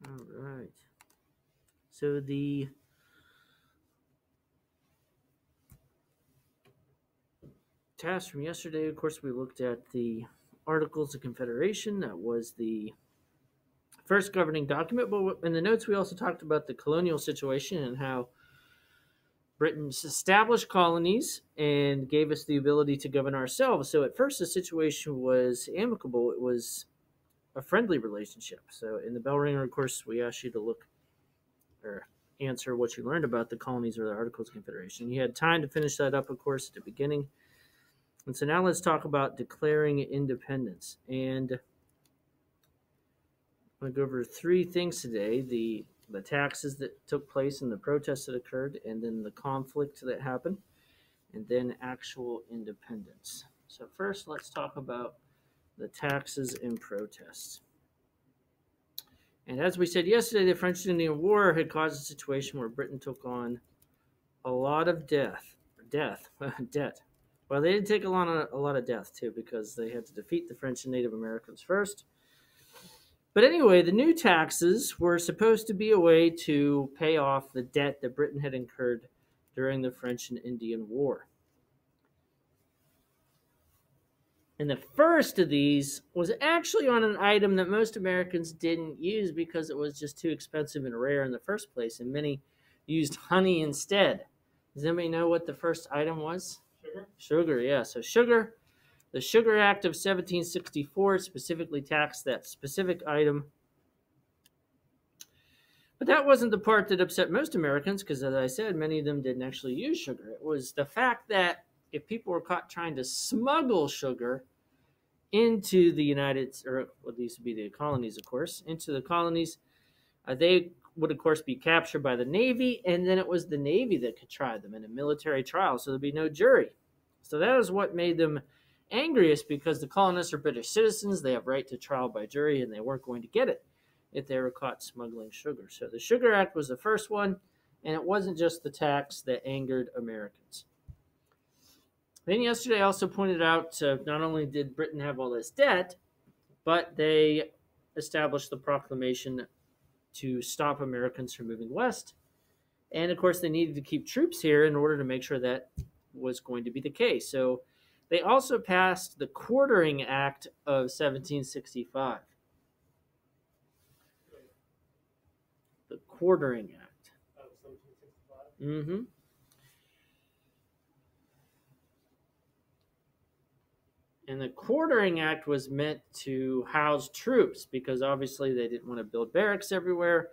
All right. So the task from yesterday, of course, we looked at the Articles of Confederation. That was the first governing document. But in the notes, we also talked about the colonial situation and how Britain established colonies and gave us the ability to govern ourselves. So at first, the situation was amicable. It was a friendly relationship. So in the bell ringer, of course, we asked you to look or answer what you learned about the colonies or the Articles of Confederation. You had time to finish that up, of course, at the beginning. And so now let's talk about declaring independence. And I'm going to go over three things today: the taxes that took place and the protests that occurred, and then the conflict that happened, and then actual independence. So first, let's talk about the taxes and protests. And as we said yesterday, the French Indian War had caused a situation where Britain took on a lot of debt. Well, they did take a lot of death too, because they had to defeat the French and Native Americans first. But anyway, the new taxes were supposed to be a way to pay off the debt that Britain had incurred during the French and Indian War. And the first of these was actually on an item that most Americans didn't use because it was just too expensive and rare in the first place, and many used honey instead. Does anybody know what the first item was? Sugar, yeah. So sugar, the Sugar Act of 1764 specifically taxed that specific item. But that wasn't the part that upset most Americans because, as I said, many of them didn't actually use sugar. It was the fact that if people were caught trying to smuggle sugar into the or what these would be the colonies, of course, into the colonies, they would, of course, be captured by the Navy, and then it was the Navy that could try them in a military trial, so there'd be no jury. So that is what made them angriest, because the colonists are British citizens, they have right to trial by jury, and they weren't going to get it if they were caught smuggling sugar. So the Sugar Act was the first one, and it wasn't just the tax that angered Americans. Then yesterday I also pointed out not only did Britain have all this debt, but they established the proclamation to stop Americans from moving west. And of course, they needed to keep troops here in order to make sure that was going to be the case. So they also passed the Quartering Act of 1765. The Quartering Act. Of 1765? Mm-hmm. And the Quartering Act was meant to house troops because obviously they didn't want to build barracks everywhere.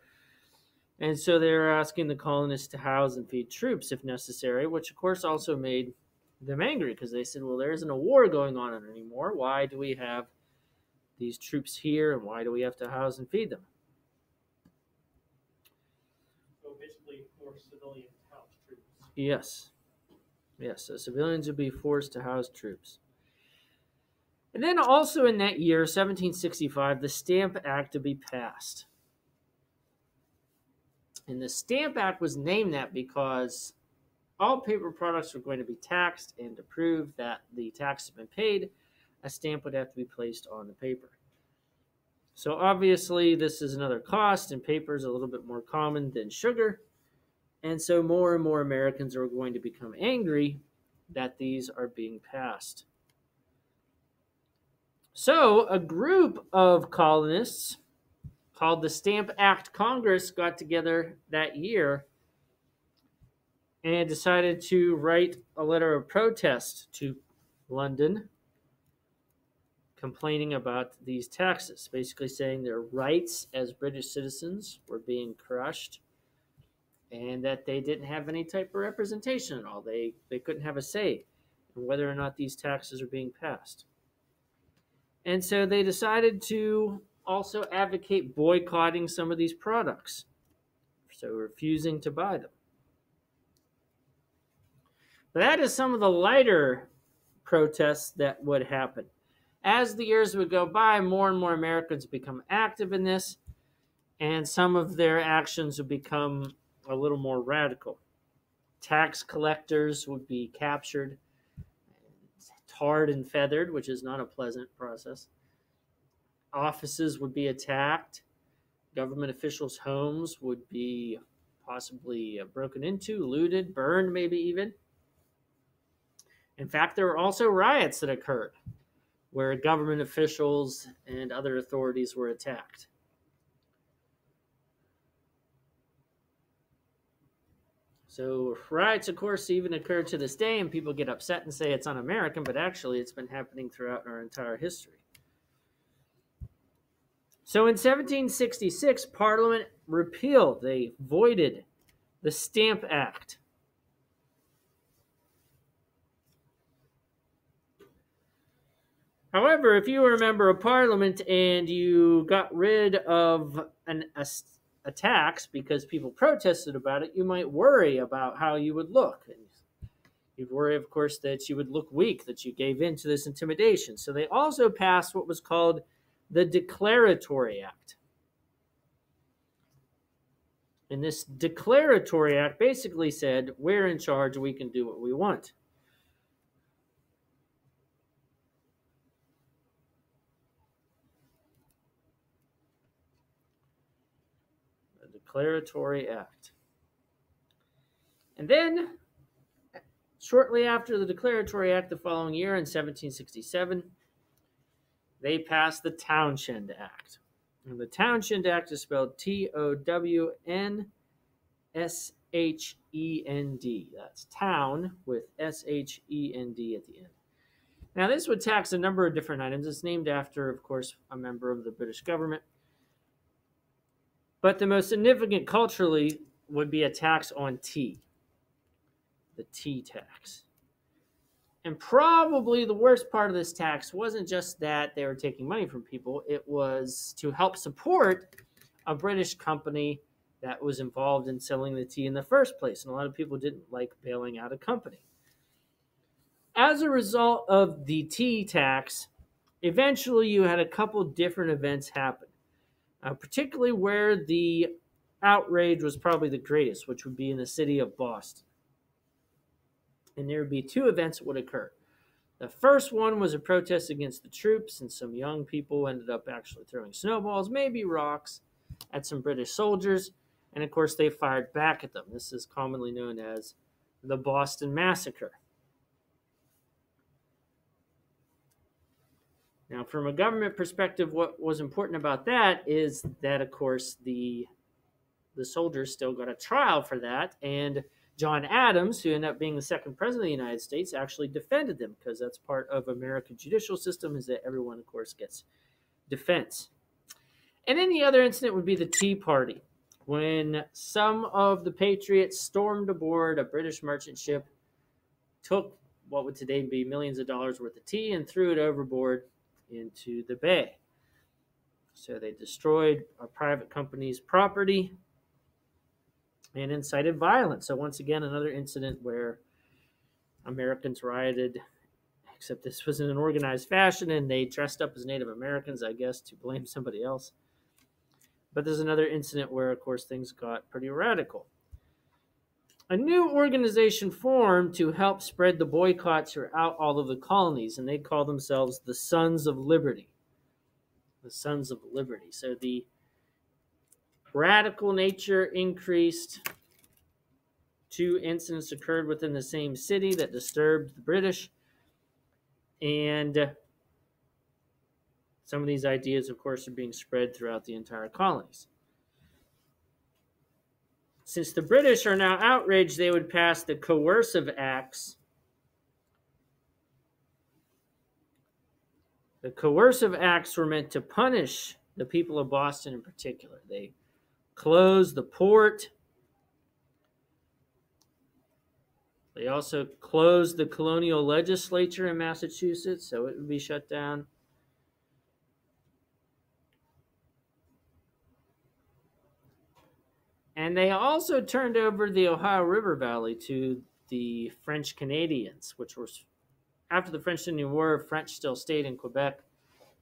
And so they were asking the colonists to house and feed troops if necessary, which of course also made them angry because they said, well, there isn't a war going on anymore. Why do we have these troops here, and why do we have to house and feed them? So basically more civilian house troops. Yes. Yes, so civilians would be forced to house troops. And then also in that year, 1765, the Stamp Act to be passed. And the Stamp Act was named that because all paper products were going to be taxed, and to prove that the tax had been paid, a stamp would have to be placed on the paper. So obviously this is another cost, and paper is a little bit more common than sugar. And so more and more Americans are going to become angry that these are being passed. So a group of colonists called the Stamp Act Congress got together that year and decided to write a letter of protest to London complaining about these taxes, basically saying their rights as British citizens were being crushed and that they didn't have any type of representation at all. They couldn't have a say in whether or not these taxes are being passed. And so they decided to also advocate boycotting some of these products, so refusing to buy them. But that is some of the lighter protests that would happen. As the years would go by, more and more Americans become active in this, and some of their actions would become a little more radical. Tax collectors would be captured, tarred and feathered, which is not a pleasant process. Offices would be attacked. Government officials' homes would be possibly broken into, looted, burned, maybe even. In fact, there were also riots that occurred where government officials and other authorities were attacked. So riots, of course, even occur to this day, and people get upset and say it's un-American, but actually it's been happening throughout our entire history. So in 1766, Parliament repealed, they voided the Stamp Act. However, if you were a member of Parliament and you got rid of a tax because people protested about it, you might worry about how you would look. And you'd worry, of course, that you would look weak, that you gave in to this intimidation. So they also passed what was called the Declaratory Act. And this Declaratory Act basically said, we're in charge, we can do what we want. The Declaratory Act. And then, shortly after the Declaratory Act the following year, in 1767, they passed the Townshend Act. And the Townshend Act is spelled Townshend. That's town with Shend at the end. Now, this would tax a number of different items. It's named after, of course, a member of the British government. But the most significant culturally would be a tax on tea, the tea tax. And probably the worst part of this tax wasn't just that they were taking money from people, it was to help support a British company that was involved in selling the tea in the first place. And a lot of people didn't like bailing out a company. As a result of the tea tax, eventually you had a couple different events happen, particularly where the outrage was probably the greatest, which would be in the city of Boston. And there would be two events that would occur. The first one was a protest against the troops, and some young people ended up actually throwing snowballs, maybe rocks, at some British soldiers. And of course, they fired back at them. This is commonly known as the Boston Massacre. Now, from a government perspective, what was important about that is that, of course, the soldiers still got a trial for that, and John Adams, who ended up being the second president of the United States, actually defended them, because that's part of American judicial system, is that everyone, of course, gets defense. And then the other incident would be the Tea Party, when some of the patriots stormed aboard a British merchant ship, took what would today be millions of dollars worth of tea, and threw it overboard into the bay. So they destroyed a private company's property and incited violence. So once again, another incident where Americans rioted, except this was in an organized fashion, and they dressed up as Native Americans, I guess, to blame somebody else. But there's another incident where, of course, things got pretty radical. A new organization formed to help spread the boycott throughout all of the colonies, and they call themselves the Sons of Liberty. The Sons of Liberty. So the radical nature increased. Two incidents occurred within the same city that disturbed the British. And some of these ideas, of course, are being spread throughout the entire colonies. Since the British are now outraged, they would pass the Coercive Acts. The Coercive Acts were meant to punish the people of Boston in particular. They closed the port. They also closed the colonial legislature in Massachusetts, so it would be shut down. And they also turned over the Ohio River Valley to the French Canadians, which was, after the French Indian War, French still stayed in Quebec,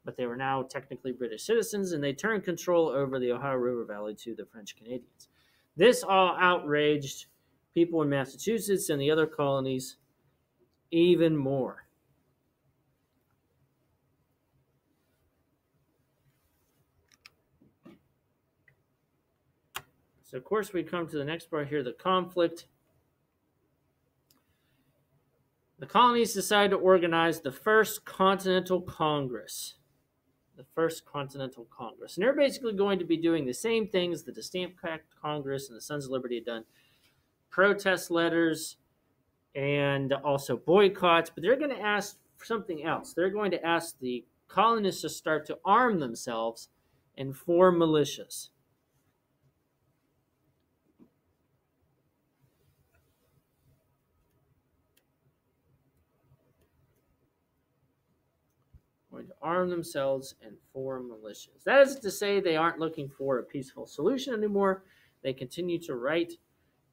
but they were now technically British citizens, and they turned control over the Ohio River Valley to the French Canadians. This all outraged people in Massachusetts and the other colonies even more. So, of course, we come to the next part here, the conflict. The colonies decide to organize the First Continental Congress. The First Continental Congress. And they're basically going to be doing the same things that the Stamp Act Congress and the Sons of Liberty had done. Protest letters and also boycotts, but they're going to ask for something else. They're going to ask the colonists to start to arm themselves and form militias. Going to arm themselves and form militias. That is to say, they aren't looking for a peaceful solution anymore. They continue to write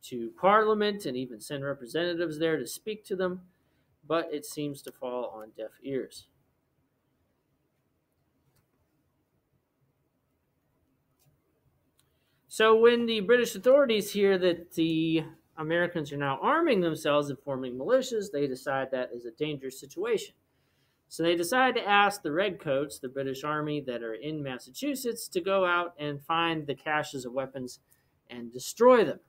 to Parliament and even send representatives there to speak to them, but it seems to fall on deaf ears. So when the British authorities hear that the Americans are now arming themselves and forming militias, they decide that is a dangerous situation. So they decide to ask the Redcoats, the British Army that are in Massachusetts, to go out and find the caches of weapons and destroy them.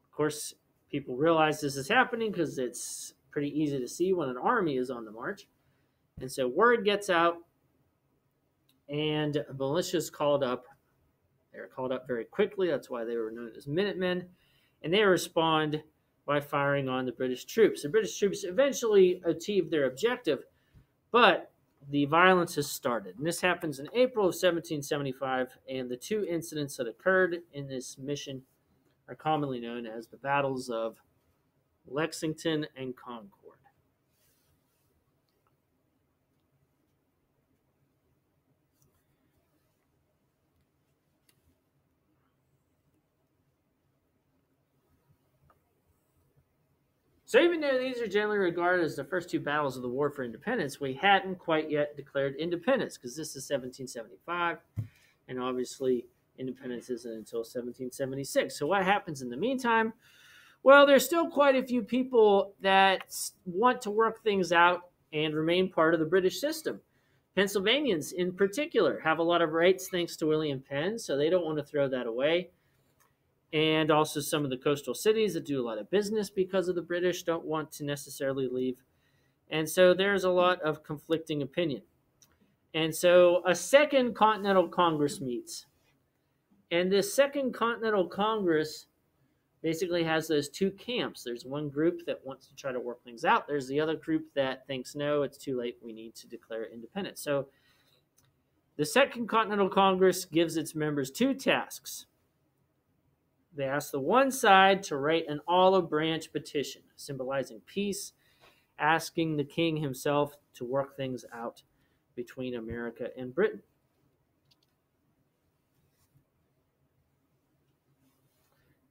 Of course, people realize this is happening because it's pretty easy to see when an army is on the march. And so word gets out, and militias called up. They were called up very quickly. That's why they were known as Minutemen. And they respond by firing on the British troops. The British troops eventually achieved their objective, but the violence has started. And this happens in April of 1775, and the two incidents that occurred in this mission are commonly known as the battles of Lexington and Concord. So even though these are generally regarded as the first two battles of the War for Independence, we hadn't quite yet declared independence because this is 1775, and obviously independence isn't until 1776. So what happens in the meantime? Well, there's still quite a few people that want to work things out and remain part of the British system. Pennsylvanians in particular have a lot of rights thanks to William Penn, so they don't want to throw that away. And also some of the coastal cities that do a lot of business because of the British don't want to necessarily leave. And so there's a lot of conflicting opinion. And so a Second Continental Congress meets. And this Second Continental Congress basically has those two camps. There's one group that wants to try to work things out. There's the other group that thinks, no, it's too late. We need to declare independence. So the Second Continental Congress gives its members two tasks. They ask the one side to write an olive branch petition, symbolizing peace, asking the king himself to work things out between America and Britain.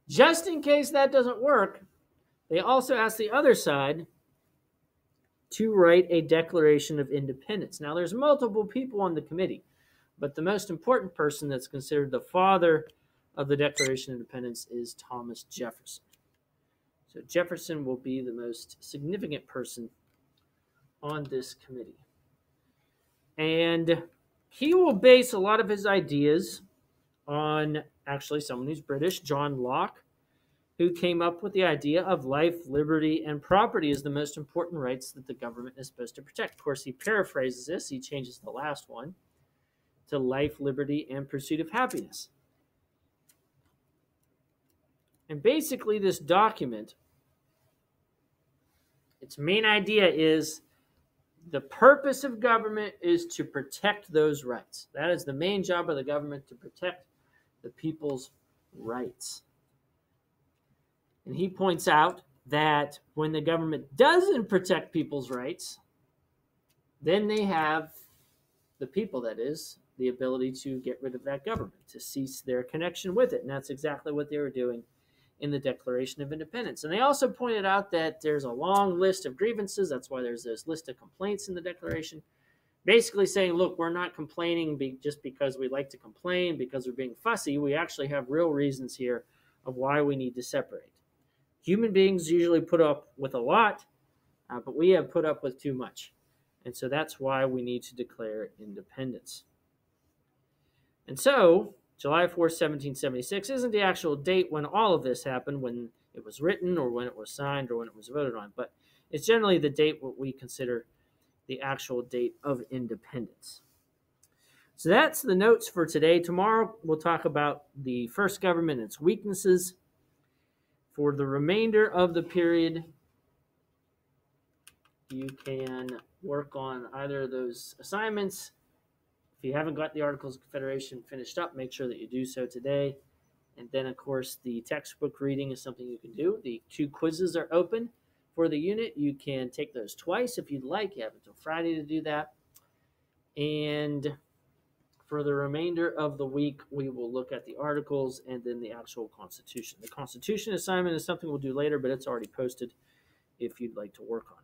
Just in case that doesn't work, they also ask the other side to write a Declaration of Independence. Now, there's multiple people on the committee, but the most important person that's considered the father of the Declaration of Independence is Thomas Jefferson. So Jefferson will be the most significant person on this committee. And he will base a lot of his ideas on actually someone who's British, John Locke, who came up with the idea of life, liberty, and property as the most important rights that the government is supposed to protect. Of course, he paraphrases this. He changes the last one to life, liberty, and pursuit of happiness. And basically, this document, its main idea is the purpose of government is to protect those rights. That is the main job of the government, to protect the people's rights. And he points out that when the government doesn't protect people's rights, then they have, the people that is, the ability to get rid of that government, to cease their connection with it. And that's exactly what they were doing in the Declaration of Independence. And they also pointed out that there's a long list of grievances. That's why there's this list of complaints in the Declaration, basically saying, look, we're not complaining just because we like to complain, because we're being fussy. We actually have real reasons here of why we need to separate. Human beings usually put up with a lot, but we have put up with too much. And so that's why we need to declare independence. And so July 4th, 1776 isn't the actual date when all of this happened, when it was written or when it was signed or when it was voted on, but it's generally the date what we consider the actual date of independence. So that's the notes for today. Tomorrow we'll talk about the first government and its weaknesses. For the remainder of the period, you can work on either of those assignments. If you haven't got the Articles of Confederation finished up, make sure that you do so today. And then, of course, the textbook reading is something you can do. The 2 quizzes are open for the unit. You can take those twice if you'd like. You have until Friday to do that. And for the remainder of the week, we will look at the articles and then the actual Constitution. The Constitution assignment is something we'll do later, but it's already posted if you'd like to work on it.